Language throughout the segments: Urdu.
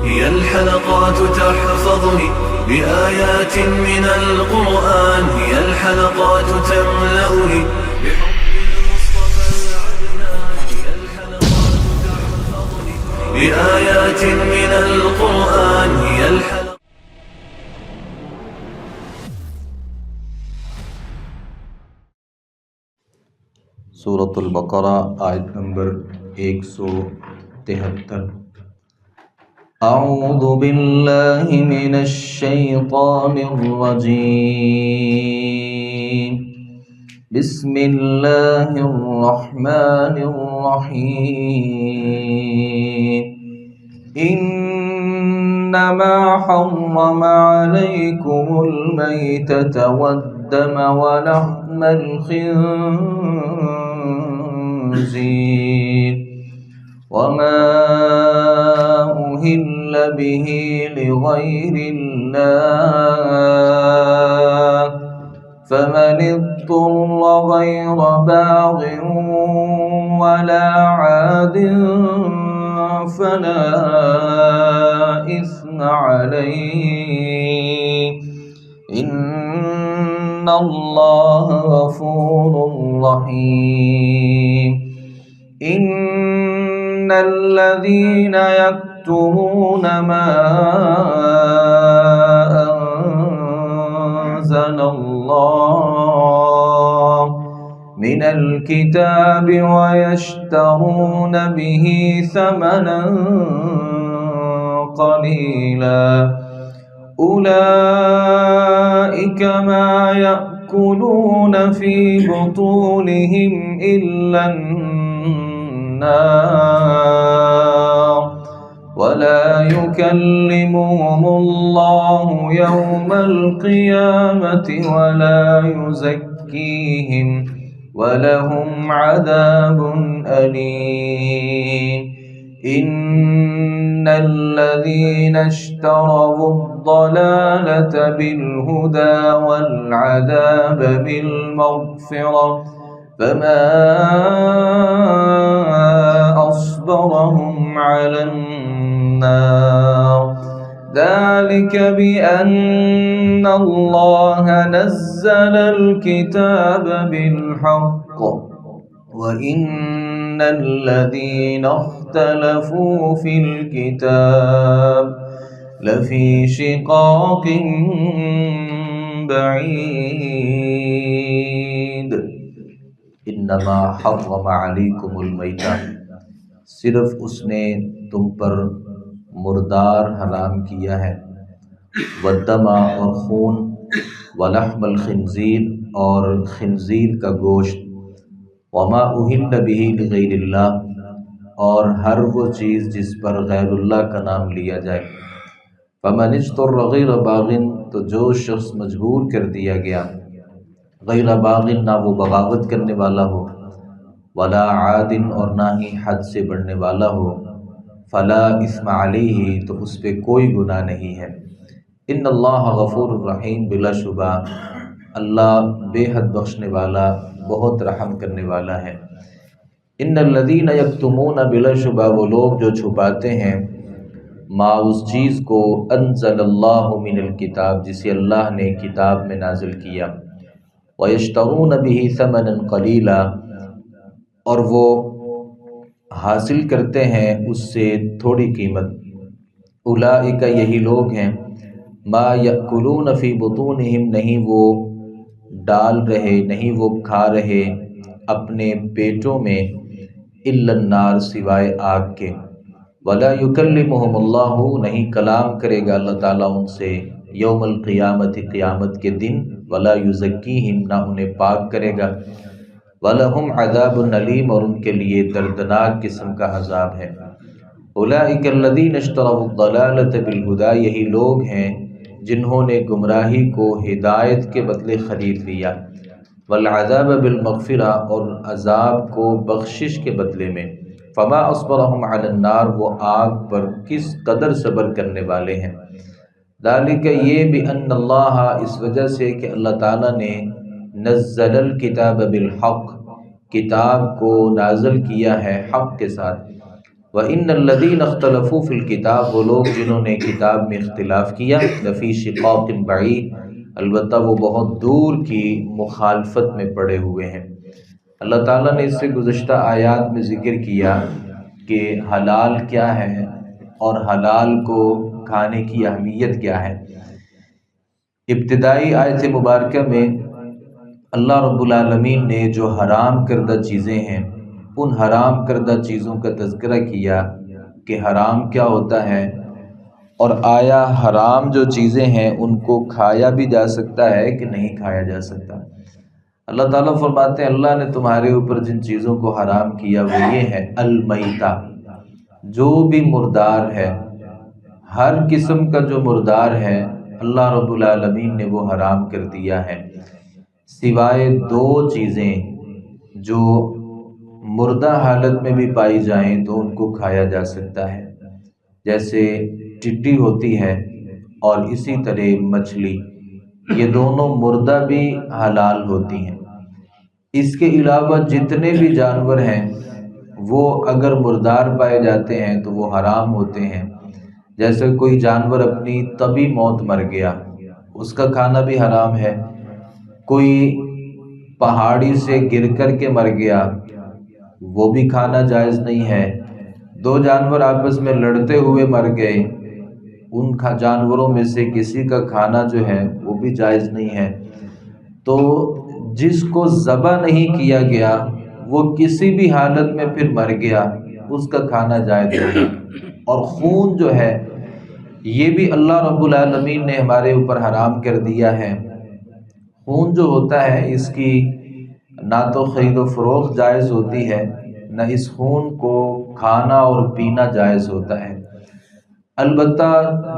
هي الحلقات تحفظني بآيات من القرآن، هي الحلقات تملأني بحب المصطفى العدنان، هي الحلقات تحفظني بآيات من القرآن، هي الحلقات. سورۃ البقرہ آیت نمبر 173۔ اعوذ باللہ من الشیطان الرجیم، بسم اللہ الرحمن الرحیم۔ انما حرم علیکم المیتۃ والدم ولحم الخنزیر وما أهل به لغير الله، فمن اضطر غير باغ ولا عاد فلا إثم عليه، إن الله غفور رحيم۔ إن الذين يكتمون ما أنزل الله من الكتاب ويشترون به ثمنا قليلا أولئك ما يأكلون في بطونهم إلا النار، ولا يكلمهم الله يوم القيامة ولا يزكيهم ولهم عذاب أليم۔ إن الذين اشتروا الضلالة بالهدى والعذاب بالمغفرة فما أصبرهم على النار، ذلك بأن الله نزل الكتاب بالحق وإن الذين اختلفوا في الكتاب لفي شقاق بعيد۔ انما حرم علیکم المیتہ، صرف اس نے تم پر مردار حرام کیا ہے، والدم اور خون، ولحم الخنزیر اور خنزیر کا گوشت، وما اہل بہ لغیر اللہ اور ہر وہ چیز جس پر غیر اللہ کا نام لیا جائے۔ فمن اضطر غیر باغ، تو جو شخص مجبور کر دیا گیا، غیر باغ نہ وہ بغاوت کرنے والا ہو، ولا عاد اور نہ ہی حد سے بڑھنے والا ہو، فلا اثم علیہ تو اس پہ کوئی گناہ نہیں ہے۔ ان اللہ غفور الرحیم، بلا شبہ اللہ بے حد بخشنے والا، بہت رحم کرنے والا ہے۔ ان الذین یکتمون، بلا شبہ وہ لوگ جو چھپاتے ہیں، ما اس چیز کو، انزل اللہ من الکتاب جسے اللہ نے کتاب میں نازل کیا، وَيَشْتَرُونَ بِهِ ثَمَنًا قَلِيلًا اور وہ حاصل کرتے ہیں اس سے تھوڑی قیمت، اولئک یہی لوگ ہیں، ما یأکلون فی بطونہم نہیں وہ ڈال رہے، نہیں وہ کھا رہے اپنے پیٹوں میں، الا النار سوائے آگ کے، ولا یکلمہم اللہ نہیں کلام کرے گا اللہ تعالیٰ ان سے، یوم القیامت قیامت کے دن، ولا یزکیہم نہ انہیں پاک کرے گا، وَلَهُمْ عَذَابٌ علیم اور ان کے لیے دردناک قسم کا عذاب ہے۔ اولئک الذین اشتروا الضلالۃ بالہدی، یہی لوگ ہیں جنہوں نے گمراہی کو ہدایت کے بدلے خرید لیا، والعذاب بالمغفرہ اور عذاب کو بخشش کے بدلے میں، فما اصبرهم علی النار وہ آگ پر کس قدر صبر کرنے والے ہیں، ذالک یہ بأن اللہ اس وجہ سے کہ اللہ تعالیٰ نے نزل الکتاب بالحق کتاب کو نازل کیا ہے حق کے ساتھ، وَإِنَّ الَّذِينَ اخْتَلَفُوا فِي الْكِتَابِ، وہ لوگ جنہوں نے کتاب میں اختلاف کیا، لَفِي شِقَاقٍ بَعِیدٍ، البتہ وہ بہت دور کی مخالفت میں پڑے ہوئے ہیں۔ اللہ تعالیٰ نے اس سے گزشتہ آیات میں ذکر کیا کہ حلال کیا ہے اور حلال کو کھانے کی اہمیت کیا ہے۔ ابتدائی آیت مبارکہ میں اللہ رب العالمین نے جو حرام کردہ چیزیں ہیں ان حرام کردہ چیزوں کا تذکرہ کیا کہ حرام کیا ہوتا ہے، اور آیا حرام جو چیزیں ہیں ان کو کھایا بھی جا سکتا ہے کہ نہیں کھایا جا سکتا۔ اللہ تعالیٰ فرماتے ہیں اللہ نے تمہارے اوپر جن چیزوں کو حرام کیا وہ یہ ہے المیتہ، جو بھی مردار ہے، ہر قسم کا جو مردار ہے اللہ رب العالمین نے وہ حرام کر دیا ہے، سوائے دو چیزیں جو مردہ حالت میں بھی پائی جائیں تو ان کو کھایا جا سکتا ہے، جیسے ٹڈی ہوتی ہے اور اسی طرح مچھلی، یہ دونوں مردہ بھی حلال ہوتی ہیں۔ اس کے علاوہ جتنے بھی جانور ہیں وہ اگر مردار پائے جاتے ہیں تو وہ حرام ہوتے ہیں، جیسے کوئی جانور اپنی طبی موت مر گیا اس کا کھانا بھی حرام ہے، کوئی پہاڑی سے گر کر کے مر گیا وہ بھی کھانا جائز نہیں ہے، دو جانور آپس میں لڑتے ہوئے مر گئے ان جانوروں میں سے کسی کا کھانا جو ہے وہ بھی جائز نہیں ہے۔ تو جس کو ذبح نہیں کیا گیا وہ کسی بھی حالت میں پھر مر گیا اس کا کھانا جائز نہیں۔ اور خون جو ہے یہ بھی اللہ رب العالمین نے ہمارے اوپر حرام کر دیا ہے۔ خون جو ہوتا ہے اس کی نہ تو خرید و فروخت جائز ہوتی ہے، نہ اس خون کو کھانا اور پینا جائز ہوتا ہے۔ البتہ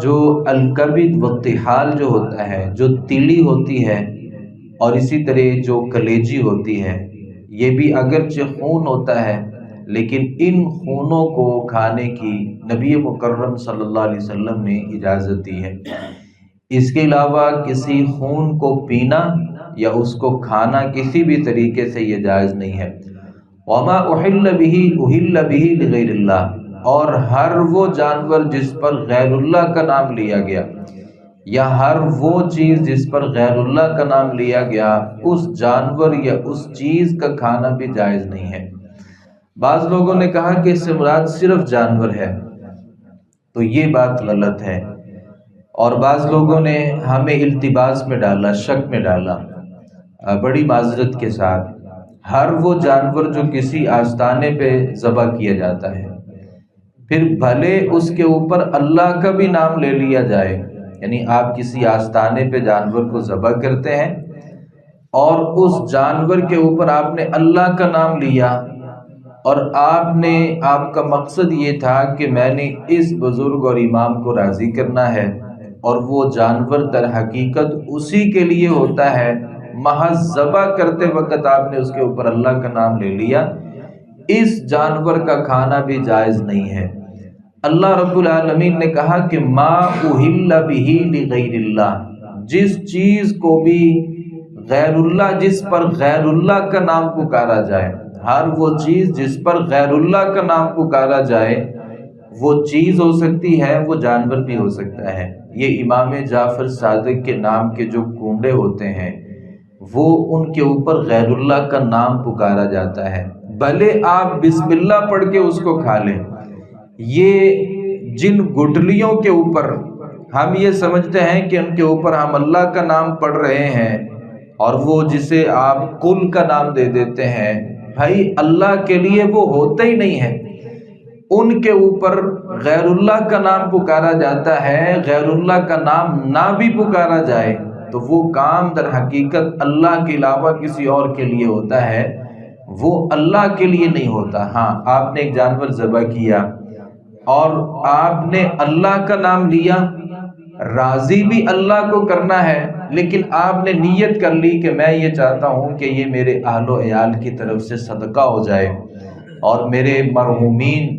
جو الکبد والطحال جو ہوتا ہے، جو تیلی ہوتی ہے اور اسی طرح جو کلیجی ہوتی ہے، یہ بھی اگرچہ خون ہوتا ہے لیکن ان خونوں کو کھانے کی نبی مکرم صلی اللہ علیہ وسلم نے اجازت دی ہے۔ اس کے علاوہ کسی خون کو پینا یا اس کو کھانا کسی بھی طریقے سے یہ جائز نہیں ہے۔ وما احل به لغیر اللہ، اور ہر وہ جانور جس پر غیر اللہ کا نام لیا گیا یا ہر وہ چیز جس پر غیر اللہ کا نام لیا گیا اس جانور یا اس چیز کا کھانا بھی جائز نہیں ہے۔ بعض لوگوں نے کہا کہ اس سے مراد صرف جانور ہے، تو یہ بات غلط ہے، اور بعض لوگوں نے ہمیں التباس میں ڈالا، شک میں ڈالا۔ بڑی معذرت کے ساتھ، ہر وہ جانور جو کسی آستانے پہ ذبح کیا جاتا ہے، پھر بھلے اس کے اوپر اللہ کا بھی نام لے لیا جائے، یعنی آپ کسی آستانے پہ جانور کو ذبح کرتے ہیں اور اس جانور کے اوپر آپ نے اللہ کا نام لیا اور آپ کا مقصد یہ تھا کہ میں نے اس بزرگ اور امام کو راضی کرنا ہے، اور وہ جانور در حقیقت اسی کے لیے ہوتا ہے، محض ذبح کرتے وقت آپ نے اس کے اوپر اللہ کا نام لے لیا، اس جانور کا کھانا بھی جائز نہیں ہے۔ اللہ رب العالمین نے کہا کہ ما اہل بہ لغیر اللہ، جس چیز کو بھی غیر اللہ، جس پر غیر اللہ کا نام پکارا جائے، ہر وہ چیز جس پر غیر اللہ کا نام پکارا جائے وہ چیز ہو سکتی ہے، وہ جانور بھی ہو سکتا ہے۔ یہ امام جعفر صادق کے نام کے جو کنڈے ہوتے ہیں وہ ان کے اوپر غیر اللہ کا نام پکارا جاتا ہے، بھلے آپ بسم اللہ پڑھ کے اس کو کھا لیں۔ یہ جن گٹلیوں کے اوپر ہم یہ سمجھتے ہیں کہ ان کے اوپر ہم اللہ کا نام پڑھ رہے ہیں، اور وہ جسے آپ کل کا نام دے دیتے ہیں، بھائی اللہ کے لیے وہ ہوتا ہی نہیں ہے، ان کے اوپر غیر اللہ کا نام پکارا جاتا ہے۔ غیر اللہ کا نام نہ بھی پکارا جائے تو وہ کام در حقیقت اللہ کے علاوہ کسی اور کے لیے ہوتا ہے، وہ اللہ کے لیے نہیں ہوتا۔ ہاں، آپ نے ایک جانور ذبح کیا اور آپ نے اللہ کا نام لیا، راضی بھی اللہ کو کرنا ہے، لیکن آپ نے نیت کر لی کہ میں یہ چاہتا ہوں کہ یہ میرے اہل و عیال کی طرف سے صدقہ ہو جائے، اور میرے مرحومین،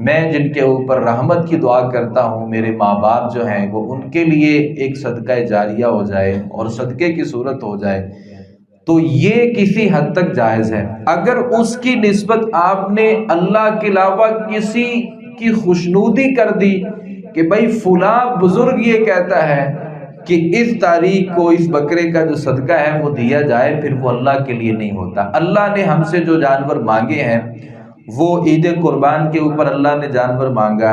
میں جن کے اوپر رحمت کی دعا کرتا ہوں، میرے ماں باپ جو ہیں وہ ان کے لیے ایک صدقہ جاریہ ہو جائے اور صدقے کی صورت ہو جائے، تو یہ کسی حد تک جائز ہے۔ اگر اس کی نسبت آپ نے اللہ کے علاوہ کسی کی خوشنودی کر دی کہ بھائی فلاں بزرگ یہ کہتا ہے کہ اس تاریخ کو اس بکرے کا جو صدقہ ہے وہ دیا جائے، پھر وہ اللہ کے لیے نہیں ہوتا۔ اللہ نے ہم سے جو جانور مانگے ہیں، وہ عید قربان کے اوپر اللہ نے جانور مانگا،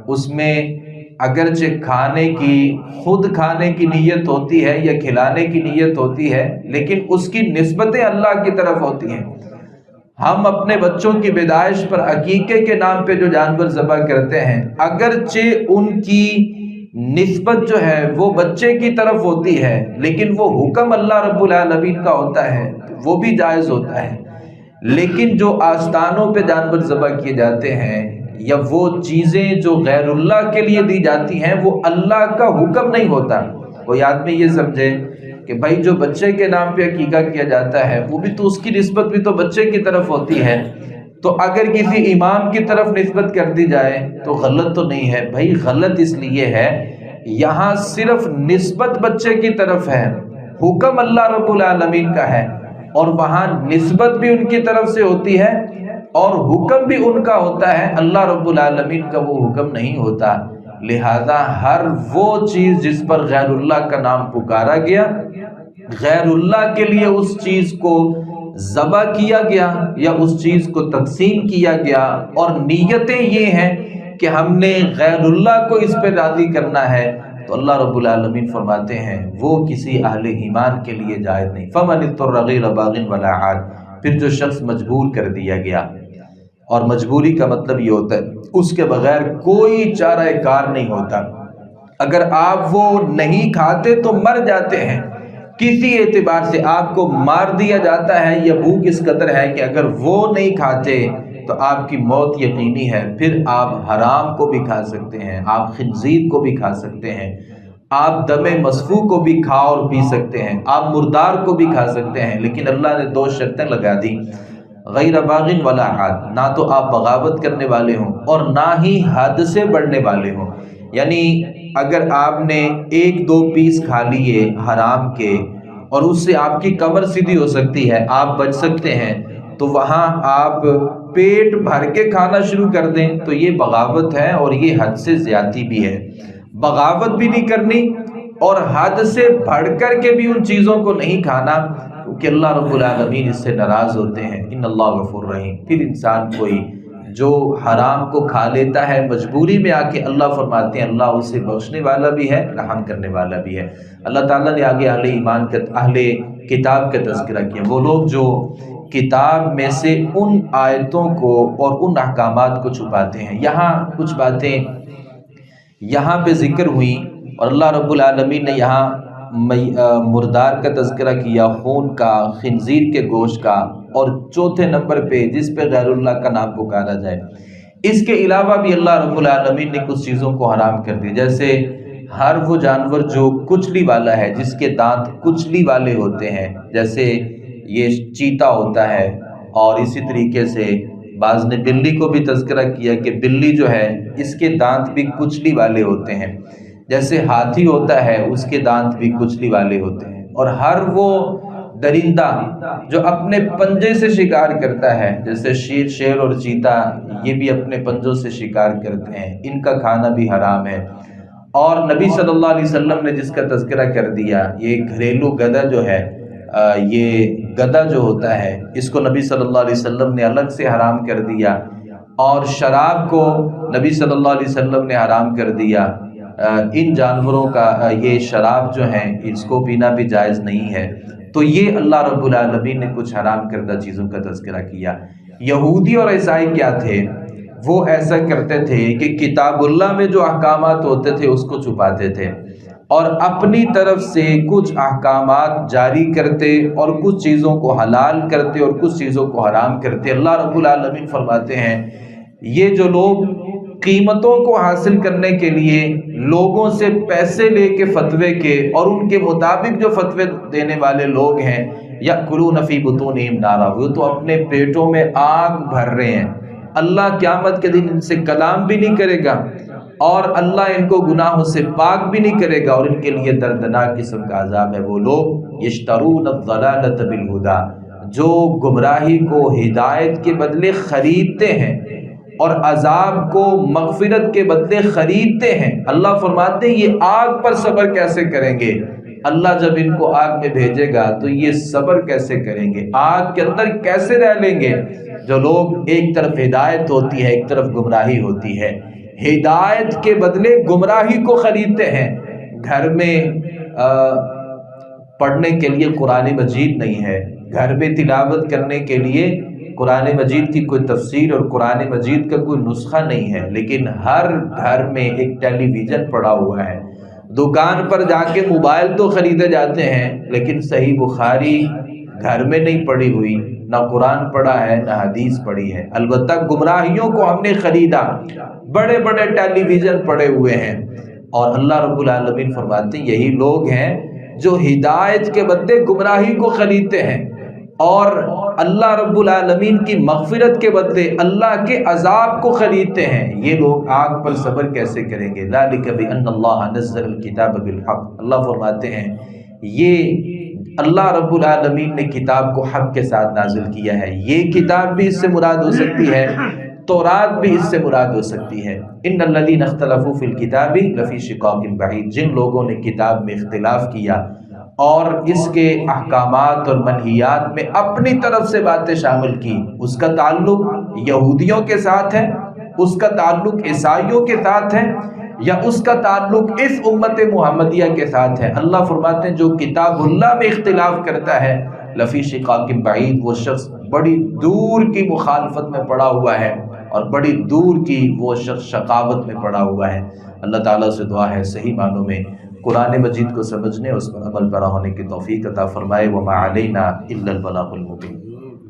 اس میں اگرچہ خود کھانے کی نیت ہوتی ہے یا کھلانے کی نیت ہوتی ہے، لیکن اس کی نسبتیں اللہ کی طرف ہوتی ہیں۔ ہم اپنے بچوں کی پیدائش پر عقیقے کے نام پہ جو جانور ذبح کرتے ہیں، اگرچہ ان کی نسبت جو ہے وہ بچے کی طرف ہوتی ہے، لیکن وہ حکم اللہ رب العالمین کا ہوتا ہے، وہ بھی جائز ہوتا ہے۔ لیکن جو آستانوں پہ جانور ذبح کیے جاتے ہیں یا وہ چیزیں جو غیر اللہ کے لیے دی جاتی ہیں، وہ اللہ کا حکم نہیں ہوتا۔ کوئی آدمی یہ سمجھے کہ بھائی جو بچے کے نام پہ عقیقہ کیا جاتا ہے، وہ بھی تو اس کی نسبت بھی تو بچے کی طرف ہوتی ہے، تو اگر کسی امام کی طرف نسبت کر دی جائے تو غلط تو نہیں ہے؟ بھائی غلط اس لیے ہے، یہاں صرف نسبت بچے کی طرف ہے، حکم اللہ رب العالمین کا ہے، اور وہاں نسبت بھی ان کی طرف سے ہوتی ہے اور حکم بھی ان کا ہوتا ہے، اللہ رب العالمین کا وہ حکم نہیں ہوتا۔ لہذا ہر وہ چیز جس پر غیر اللہ کا نام پکارا گیا، غیر اللہ کے لیے اس چیز کو ذبح کیا گیا یا اس چیز کو تقسیم کیا گیا، اور نیتیں یہ ہیں کہ ہم نے غیر اللہ کو اس پہ راضی کرنا ہے، تو اللہ رب العالمین فرماتے ہیں وہ کسی اہل ایمان کے لیے جائز نہیں۔ فَمَنِ اضْطُرَّ غَيْرَ بَاغٍ وَلَا عَادٍ، پھر جو شخص مجبور کر دیا گیا، اور مجبوری کا مطلب یہ ہوتا ہے اس کے بغیر کوئی چارہ کار نہیں ہوتا۔ اگر آپ وہ نہیں کھاتے تو مر جاتے ہیں، کسی اعتبار سے آپ کو مار دیا جاتا ہے، یا بھوک اس قدر ہے کہ اگر وہ نہیں کھاتے تو آپ کی موت یقینی ہے، پھر آپ حرام کو بھی کھا سکتے ہیں، آپ خنزیر کو بھی کھا سکتے ہیں، آپ دم مسفوح کو بھی کھا اور پی سکتے ہیں، آپ مردار کو بھی کھا سکتے ہیں، لیکن اللہ نے 2 شرطیں لگا دی، غیر باغ ولا عاد، نہ تو آپ بغاوت کرنے والے ہوں اور نہ ہی حد سے بڑھنے والے ہوں۔ یعنی اگر آپ نے 1-2 پیس کھا لیے حرام کے اور اس سے آپ کی کمر سیدھی ہو سکتی ہے، آپ بچ سکتے ہیں، تو وہاں آپ پیٹ بھر کے کھانا شروع کر دیں تو یہ بغاوت ہے، اور یہ حد سے زیادتی بھی ہے۔ بغاوت بھی نہیں کرنی اور حد سے بڑھ کر کے بھی ان چیزوں کو نہیں کھانا، کیونکہ اللہ رب العالمین اس سے ناراض ہوتے ہیں۔ ان اللہ غفور رحیم۔ پھر انسان کوئی جو حرام کو کھا لیتا ہے مجبوری میں آ کے، اللہ فرماتے ہیں اللہ اسے بخشنے والا بھی ہے، رحم کرنے والا بھی ہے۔ اللہ تعالیٰ نے آگے اہل ایمان کا، اہل کتاب کا تذکرہ کیا، وہ لوگ جو کتاب میں سے ان آیتوں کو اور ان احکامات کو چھپاتے ہیں۔ یہاں کچھ باتیں یہاں پہ ذکر ہوئیں، اور اللہ رب العالمین نے یہاں مردار کا تذکرہ کیا، خون کا، خنزیر کے گوشت کا، اور چوتھے نمبر پہ جس پہ غیر اللہ کا نام پکارا جائے۔ اس کے علاوہ بھی اللہ رب العالمین نے کچھ چیزوں کو حرام کر دیا، جیسے ہر وہ جانور جو کچلی والا ہے، جس کے دانت کچلی والے ہوتے ہیں، جیسے یہ چیتا ہوتا ہے، اور اسی طریقے سے بعض نے بلی کو بھی تذکرہ کیا کہ بلی جو ہے اس کے دانت بھی کچلی والے ہوتے ہیں، جیسے ہاتھی ہوتا ہے اس کے دانت بھی کچلی والے ہوتے ہیں، اور ہر وہ درندہ جو اپنے پنجے سے شکار کرتا ہے، جیسے شیر اور چیتا، یہ بھی اپنے پنجوں سے شکار کرتے ہیں، ان کا کھانا بھی حرام ہے۔ اور نبی صلی اللہ علیہ وسلم نے جس کا تذکرہ کر دیا، یہ گھریلو گدھا جو ہے، یہ گدھا جو ہوتا ہے، اس کو نبی صلی اللہ علیہ وسلم نے الگ سے حرام کر دیا، اور شراب کو نبی صلی اللہ علیہ وسلم نے حرام کر دیا۔ ان جانوروں کا یہ شراب جو ہیں اس کو پینا بھی جائز نہیں ہے۔ تو یہ اللہ رب العالمین نے کچھ حرام کردہ چیزوں کا تذکرہ کیا۔ یہودی اور عیسائی کیا تھے؟ وہ ایسا کرتے تھے کہ کتاب اللہ میں جو احکامات ہوتے تھے اس کو چھپاتے تھے، اور اپنی طرف سے کچھ احکامات جاری کرتے، اور کچھ چیزوں کو حلال کرتے اور کچھ چیزوں کو حرام کرتے۔ اللہ رب العالمین فرماتے ہیں یہ جو لوگ قیمتوں کو حاصل کرنے کے لیے لوگوں سے پیسے لے کے فتوے کے اور ان کے مطابق جو فتوے دینے والے لوگ ہیں، یأکلون فی بطونہم نارا، وہ تو اپنے پیٹوں میں آگ بھر رہے ہیں۔ اللہ قیامت کے دن ان سے کلام بھی نہیں کرے گا، اور اللہ ان کو گناہوں سے پاک بھی نہیں کرے گا، اور ان کے لیے دردناک قسم کا عذاب ہے۔ وہ لوگ یشترون الضلالۃ بالہدی، جو گمراہی کو ہدایت کے بدلے خریدتے ہیں اور عذاب کو مغفرت کے بدلے خریدتے ہیں۔ اللہ فرماتے ہیں یہ آگ پر صبر کیسے کریں گے؟ اللہ جب ان کو آگ میں بھیجے گا تو یہ صبر کیسے کریں گے؟ آگ کے اندر کیسے رہ لیں گے؟ جو لوگ ایک طرف ہدایت ہوتی ہے، ایک طرف گمراہی ہوتی ہے، ہدایت کے بدلے گمراہی کو خریدتے ہیں۔ گھر میں پڑھنے کے لیے قرآن مجید نہیں ہے، گھر میں تلاوت کرنے کے لیے قرآن مجید کی کوئی تفسیر اور قرآن مجید کا کوئی نسخہ نہیں ہے، لیکن ہر گھر میں ایک ٹیلی ویژن پڑا ہوا ہے۔ دکان پر جا کے موبائل تو خریدے جاتے ہیں، لیکن صحیح بخاری گھر میں نہیں پڑھی ہوئی، نہ قرآن پڑھا ہے نہ حدیث پڑھی ہے۔ البتہ گمراہیوں کو ہم نے خریدا، بڑے بڑے ٹیلی ویژن پڑے ہوئے ہیں، اور اللہ رب العالمین فرماتے ہیں یہی لوگ ہیں جو ہدایت کے بدلے گمراہی کو خریدتے ہیں، اور اللہ رب العالمین کی مغفرت کے بدلے اللہ کے عذاب کو خریدتے ہیں۔ یہ لوگ آگ پر صبر کیسے کریں گے؟ ذالک بأن اللہ نزل الکتاب بالحق، اللہ فرماتے ہیں یہ اللہ رب العالمین نے کتاب کو حق کے ساتھ نازل کیا ہے۔ یہ کتاب بھی اس سے مراد ہو سکتی ہے، تورات بھی اس سے مراد ہو سکتی ہے۔ ان الذین اختلفوا فی الکتاب لفی شقاق بعید، جن لوگوں نے کتاب میں اختلاف کیا اور اس کے احکامات اور منہیات میں اپنی طرف سے باتیں شامل کی، اس کا تعلق یہودیوں کے ساتھ ہے، اس کا تعلق عیسائیوں کے ساتھ ہے، یا اس کا تعلق اس امت محمدیہ کے ساتھ ہے۔ اللہ فرماتے ہیں جو کتاب اللہ میں اختلاف کرتا ہے لفی شقاق بعید، وہ شخص بڑی دور کی مخالفت میں پڑا ہوا ہے، اور بڑی دور کی وہ شخص شقاوت میں پڑا ہوا ہے۔ اللہ تعالیٰ سے دعا ہے صحیح معنوں میں قرآن مجید کو سمجھنے، اس پر عمل پیرا ہونے کی توفیق عطا فرمائے۔ وما علینا الا البلاغ المبین۔